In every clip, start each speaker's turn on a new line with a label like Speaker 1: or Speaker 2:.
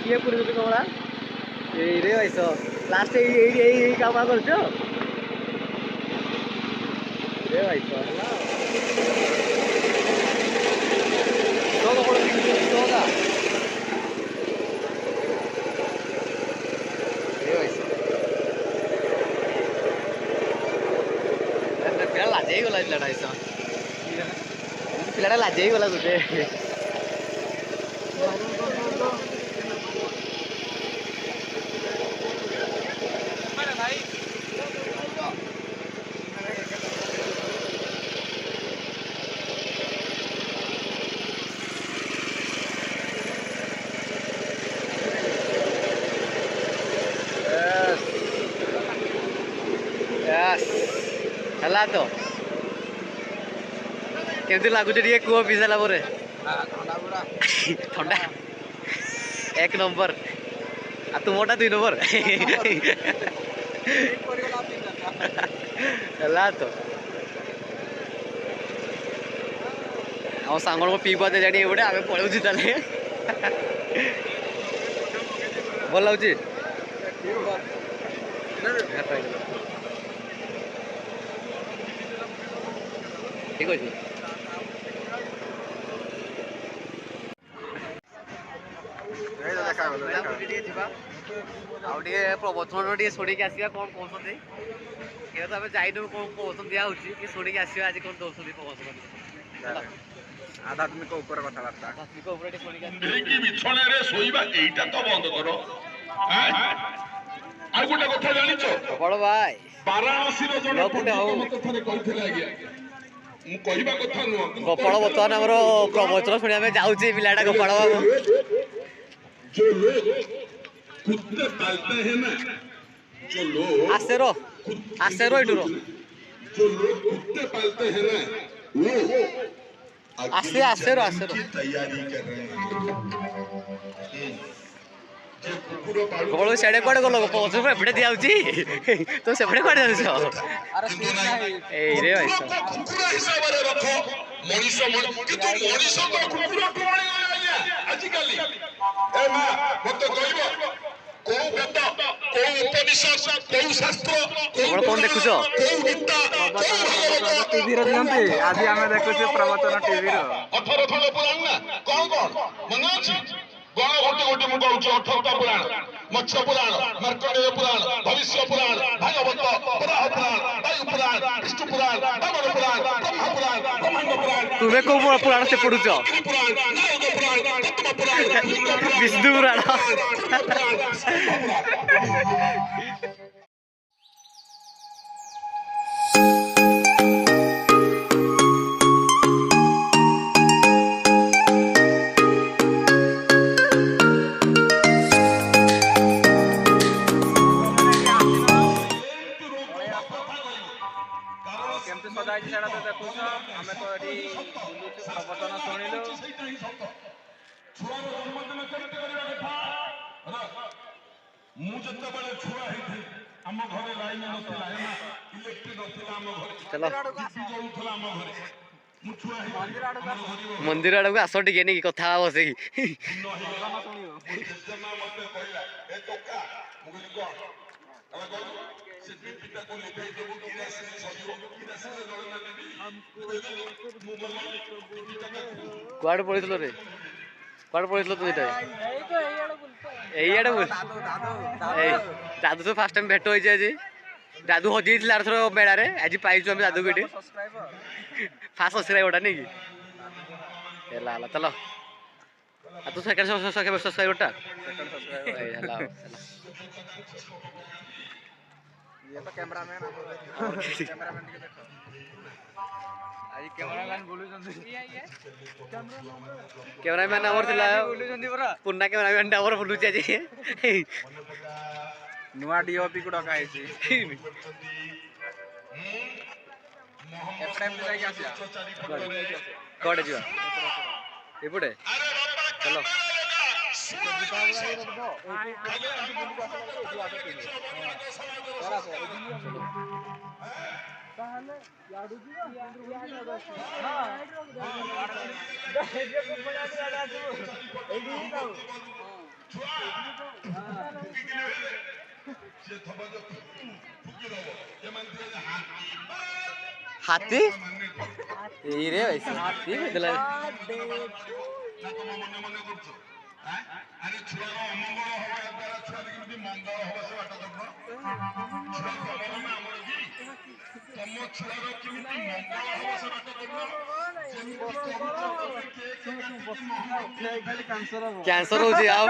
Speaker 1: किए पूरी दुकान कमला ए रे भाई सो लास्ट ए काम करछो रे भाई सो तो होगा रे भाई सो पिला लाजे गला पिलाटा ऐसा पिलाटा लाजे गला तुझे ହେଲା ତ କେମିତି ଲାଗୁଛି ଟିକେ କୁହ ପିଇ ସାରିଲା ପରେ ଥଣ୍ଡା 1 ନମ୍ବର ଆଉ ତୁମଟା 2 ନମ୍ବର ହେଲା ତ ଆମ ସାଙ୍ଗମାନଙ୍କୁ ପିଇବା ଦେ ଜାଣି ଏପଟେ ଆମେ ପଳଉଛୁ ତାହେଲେ ଭଲ ଲାଗୁଛି ଠିକ ଅଛି ଆଉ ଟିକେ ପ୍ରବଚନ ଟିକେ ଶୁଣିକି ଆସିବା କ'ଣ କହୁଛନ୍ତି ଏବେ ତ ଆମେ ଯାଇନୁ କ'ଣ ପ୍ରବଚନ ଦିଆହେଉଛି ଟିକେ ଶୁଣିକି ଆସିବା ଆଜି କ'ଣ ଦଉଛନ୍ତି ପ୍ରବଚନ ଆଧ୍ୟାତ୍ମିକ ଉପରେ କଥାବାର୍ତ୍ତା ଆଧ୍ୟାତ୍ମିକ ଉପରେ ଟିକେ ଶୁଣିକି ବିଛଣାରେ ଶୋଇବା ଏଇଟା ତ ବନ୍ଦ କର ଆଉ ଗୋଟେ କଥା ଜାଣିଛ ବଡ ଭାଇ ବାରାଣସୀର ଜଣେ ମତେ ଥରେ କହିଥିଲେ ଆଜ୍ଞା ମୁଁ କହିବା କଥା ନୁହଁ ଗୋପାଳ ବର୍ତ୍ତମାନ ଆମର ପ୍ରବଚନ ଶୁଣିବା ପାଇଁ ଯାଉଛି ପିଲାଟା ଗୋପାଳ ବାବୁ जो लोग कुत्ते पालते हैं ना जो लोग आसेरो इटुरो जो लोग कुत्ते पालते हैं ना वो आसेरो तैयारी कर रहे हैं गोपाल सेडे कोडे गलो पहुंच एपटे दिया होची तो सेपटे कोडे जाउछ ए रे भाई कुकुरा हिसाब रे रखो मनीष किंतु मनीष को कुकुरा कोणी आया आजिकाली ए मां मते कहबो को वेद को उपनिषद को शास्त्र को कोन देखुछ को गीता टीवी रे दियंती आज हमें देखुछ प्रवचन टीवी रो 18 खंड पुराण ना कोन मन अछि गण गोटे गोटे मु कहूँ 18टा पुराण मत्स्य पुराण मार्कंडेय पुराण भविष्य पुराण भागवत वराह पुराण वायु पुराण विष्णु पुराण वामन पुराण ब्रह्म पुराण ब्रह्मांड पुराण तुम्हें को पुराण से पढ़ुछ विष्णु पुराण मंदिर आड़ को आस टे नहीं कथा बस कुआड़े पड़े रे कुआड़े पड़े तो ये दादू तो फास्ट टाइम भेट होइए आज दादू हजी आरथर मेला आज पाइचु आम दादू को फास्ट सब्सक्राइबर नहीं कि चलो तू सेकेंड सब्सक्राइबर कैमरामैन आमर पुना कैमरामैन आमर बुलूची आज नुआ डीओपी को डका कड़े जा एपटे चलो ହାତୀ ଏଇରେ ହାତୀ କହିଦେଲା
Speaker 2: ଆରେ ଛୁଆର ଅମଙ୍ଗଳ ହବ ଦ୍ୱାରା ଛୁଆର କେମିତି ମଙ୍ଗଳ ହବ ସେ ବାଟ କରୁନ ଛୁଆ ଖବର ନା ଆମର କି ତମ ଛୁଆର କେମିତି ମଙ୍ଗଳ ହବ ସେ ବାଟ କରୁନ
Speaker 1: କ୍ୟାନ୍ସର ହଉଛି ଆଉ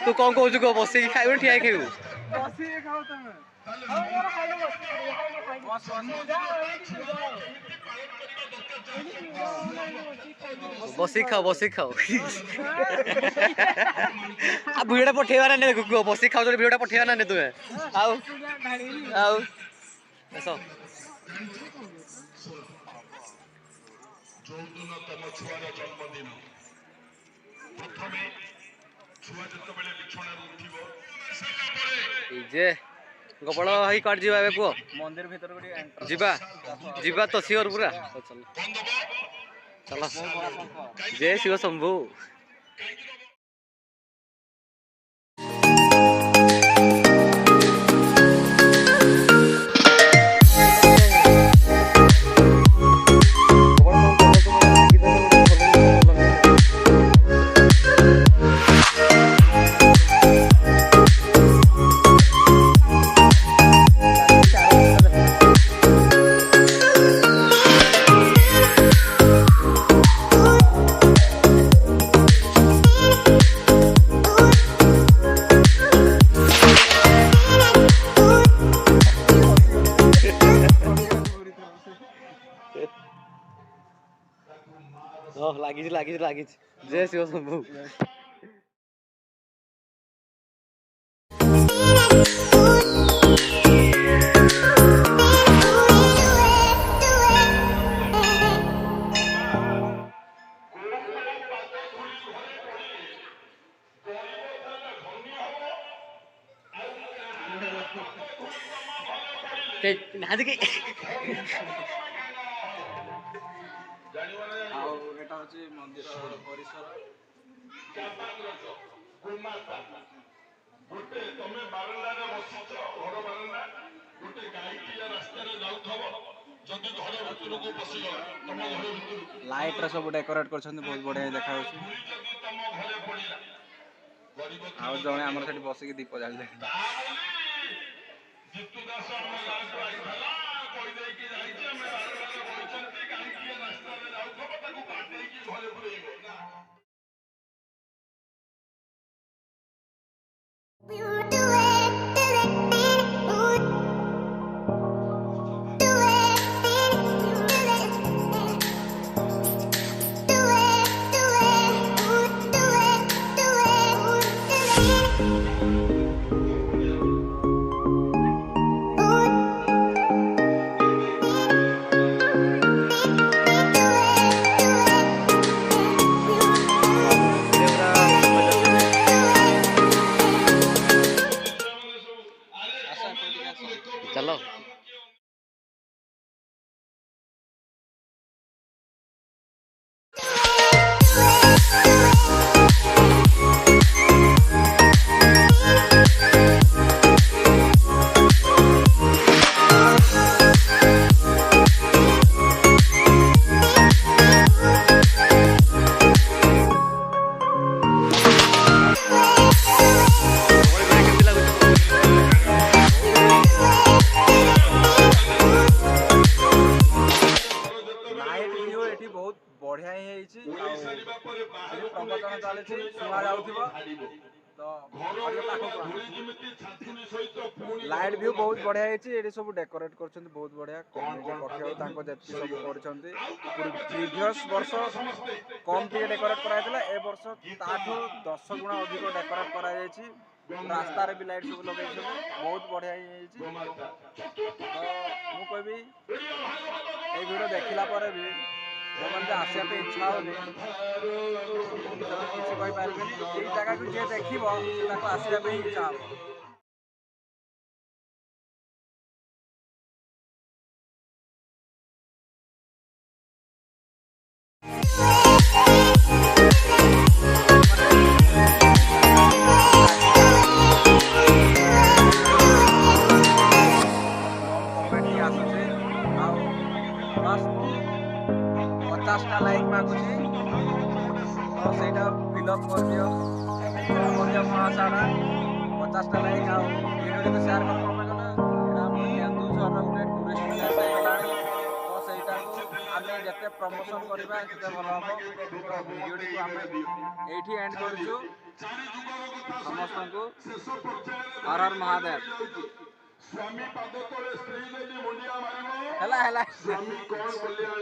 Speaker 1: ତୁ କଣ କହୁଛୁ କହ ବସିକି ଖାଇବୁ ଠିଆ ହେଇକି ଖାଇବୁ ବସିକି ଖାଅ ବସିକି ଖାଅ ଆଉ ଭିଡ଼ିଓଟା ପଠେଇବା ନା ନେ କୁହ ବସିକି ଖାଉଛ ଭିଡ଼ିଓଟା ପଠେଇବା ନା ନେ ତୁମେ ଆଉ ଆଉ ଆସ
Speaker 2: ଯୋଉଦିନ ତମ ଛୁଆର ଜନ୍ମଦିନ ପ୍ରଥମେ ଛୁଆ ଯେତେବେଳେ ବିଛଣାରୁ ଉଠିବ ସାରିଲା ପରେ
Speaker 1: এই যে গোপাଳ ଭାଇ କୁଆଡ଼େ ଯିବା ଏବେ କୁହ
Speaker 3: ମନ୍ଦିର ଭିତରକୁ ଟିକେ ଏଣ୍ଟର
Speaker 1: ଯିବା ଯିବା ତ ସିଓର ପୁରା ଚାଲ ଚାଲ ଜୟ ଶିବ ଶମ୍ଭୁ ଲାଗିଛି ଲାଗିଛି ଲାଗିଛି ଜୟ ଶିବ ଶମ୍ଭୁ ନାହାନ୍ତି କି
Speaker 3: ଆଉ ଏଟା ହଉଛି ମନ୍ଦିର ପରିସର
Speaker 2: ଗୋଟେ ତମେ ବାରଣ୍ଡାରେ ବସିଛ ଘର ବାରଣ୍ଡା ଗୋଟେ ଗାଈଟିଏ ରାସ୍ତାରେ ଯାଉଥିବ ଯଦି ଘର ଭିତରକୁ ପଶିଗଲା ତମ ଘର ଭିତରକୁ
Speaker 3: ଲାଇଟ୍ ରେ ସବୁ ଡେକୋରେଟ୍ କରିଛନ୍ତି ବହୁତ ବଢିଆ ଦେଖାଯାଉଛି
Speaker 2: ଯଦି ତମ ଘରେ ପଡ଼ିଲା ଗରିବ
Speaker 3: ଆଉ ଜଣେ ଆମର ସେଠି ବସିକି ଦୀପ ଜାଳିଲେ
Speaker 2: ଜିତୁ ଦାସ ଆମ ଗାଁକୁ ଆଇଥିଲା କହିଦେଇକି ଯାଇଛି ଆମେ ବାରଣ୍ଡାରେ ବସିଛନ୍ତି ଗାଈଟିଏ ରାସ୍ତାରେ ଯାଉଥିବ ତାକୁ ବାଟେଇକି ଘରେ ପୁରେଇବ ନା
Speaker 1: ଚାଲ
Speaker 3: ନାଇଟ୍ ଭିୟୁ ଏଠି ବହୁତ ବଢିଆ ହିଁ ହେଇଛି ଆଉ ସେଠି ପ୍ରବଚନ ଚାଲିଛି ଶୁଣା ଯାଉଥିବ ତ ଲାଇଟ୍ ଭିୟୁ ବହୁତ ବଢିଆ ହେଇଛି ଏଠି ସବୁ ଡେକୋରେଟ୍ କରୁଛନ୍ତି ବହୁତ ବଢିଆ କମିଟି ପକ୍ଷରୁ ତାଙ୍କ ଯେତିକି ସବୁ କରିଛନ୍ତି ପ୍ରିଭିୟସ୍ ବର୍ଷ କମ୍ ଟିକେ ଡେକୋରେଟ୍ କରାଯାଇଥିଲା ଏ ବର୍ଷ ତାଠୁ 10 ଗୁଣା ଅଧିକ ଡେକୋରେଟ୍ କରାଯାଇଛି ରାସ୍ତାରେ ବି ଲାଇଟ୍ ସବୁ ଲଗେଇଛନ୍ତି ବହୁତ ବଢିଆ ହିଁ ହେଇଛି ତ ମୁଁ କହିବି এই ভিডিও ଦେଖିଲା ପରେ ବି ଯୋଉମାନେ ଆସିବା ପାଇଁ ଇଚ୍ଛା ହଉନି ସେମାନେ କିଛି କହିପାରିବେନି ଏଇ ଜାଗାକୁ ଯିଏ ଦେଖିବ ତାକୁ ଆସିବା ପାଇଁ ଇଚ୍ଛା ହବ 50ଟା ଲାଇକ୍ ମାଗୁଛି ତ ସେଇଟା ଫିଲ୍ଅପ୍ କରିଦିଅ ମହାସାରା 50ଟା ଲାଇକ୍ ଆଉ ଭିଡ଼ିଓଟିକୁ ସେୟାର କର। କ'ଣ ପାଇଁ କଲେ ଏଇଟା ଆମର କେନ୍ଦୁଝରର ଗୋଟେ ଟୁରିଷ୍ଟ ପ୍ଲେସ୍ ହେଇଗଲାଣି ତ ସେଇଟାକୁ ଆମେ ଯେତେ ପ୍ରମୋସନ୍ କରିବା ସେତେ ଭଲ ହେବ। ତ ଭିଡ଼ିଓଟିକୁ ଆମେ ଏଇଠି ଏଣ୍ଡ କରୁଛୁ। ସମସ୍ତଙ୍କୁ ହର ହର ମହାଦେବ।
Speaker 2: ସ୍ୱାମୀ ପାଦ ତଳେ ସ୍ତ୍ରୀ ଯଦି ମୁଣ୍ଡିଆ ମାରିବ
Speaker 3: ହେଲା ହେଲା।
Speaker 2: ସ୍ୱାମୀ କଣ କଲ୍ୟାଣ